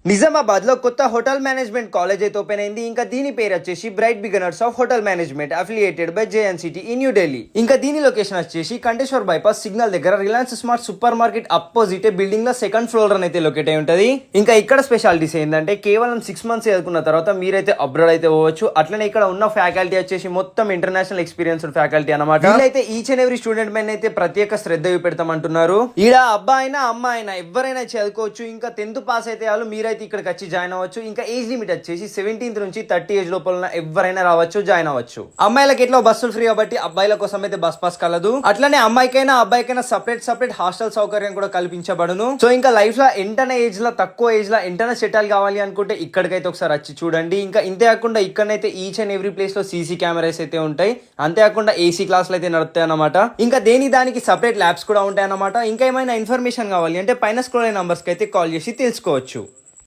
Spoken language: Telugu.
నిజామాబాద్ లో కొత్త హోటల్ మేనేజ్మెంట్ కాలేజ్ అయితే ఓపెన్ అయింది. ఇంకా దీని పేరు వచ్చేసి bright beginners of hotel management affiliated by జేఎన్సిటీ in new Delhi. ఇంకా దీని లొకేషన్ వచ్చేసి కంటేశ్వర్ బైపాస్ సిగ్నల్ దగ్గర Reliance smart super market opposite building లో సెకండ్ ఫ్లోర్ అయితే లొకేట్ అయి ఉంటది. ఇంకా ఇక్కడ స్పెషాలిటీస్ ఏంటంటే కేవలం 6 months చదువుకున్న తర్వాత మీరైతే అబ్రాడ్ అయితే పోవచ్చు. అట్లనే ఇక్కడ ఉన్న ఫ్యాకల్టీ వచ్చేసి మొత్తం ఇంటర్నేషనల్ ఎక్స్పీరియన్స్ ఫ్యాకల్టీ అనమాట. వీళ్ళైతే ఈచ్ అండ్ ఎవ్రీ స్టూడెంట్ పైన అయితే ప్రత్యేక శ్రద్ధ పెడతామంటున్నారు. ఈడ అబ్బాయి అయినా అమ్మాయి అయినా ఎవరైనా చదువుకోవచ్చు. ఇంకా 10th పాస్ అయితే వాళ్ళు మీరైతే ఇక్కడికి వచ్చి జాయిన్ అవ్వచ్చు. ఇంకా ఏజ్ లిమిట్ వచ్చేసి 17 నుంచి 30 ఏజ్ లోపల ఎవరైనా రావచ్చు, జాయిన్ అవ్వచ్చు. అమ్మాయిలకి ఎట్లా బస్సులు ఫ్రీ కాబట్టి అబ్బాయిల కోసం అయితే బస్ పాస్ కలదు. అట్లనే అమ్మాయికైనా అబ్బాయికైనా సపరేట్ హాస్టల్ సౌకర్యం కూడా కల్పించబడును. సో ఇంకా లైఫ్ లో ఎంటనే ఏజ్ లో తక్కువ ఏజ్ లో ఎంటనే సెటిల్ కావాలి అనుకుంటే ఇక్కడికైతే ఒకసారి వచ్చి చూడండి. ఇంకా ఇంతే కాకుండా ఇక్కడనైతే ఈచ్ అండ్ ఎవ్రీ ప్లేస్ లో సీసీ కెమెరాస్ అయితే ఉంటాయి. అంతేకాకుండా ఏసీ క్లాసులు అయితే నడుస్తాయి అన్నమాట. ఇంకా దానికి సపరేట్ ల్యాబ్స్ కూడా ఉంటాయి అన్నమాట. ఇంకా ఏమైనా ఇన్ఫర్మేషన్ కావాలి అంటే పైన స్క్రోల్ అయిన నంబర్స్ కి అయితే కాల్ చేసి తెలుసుకోవచ్చు.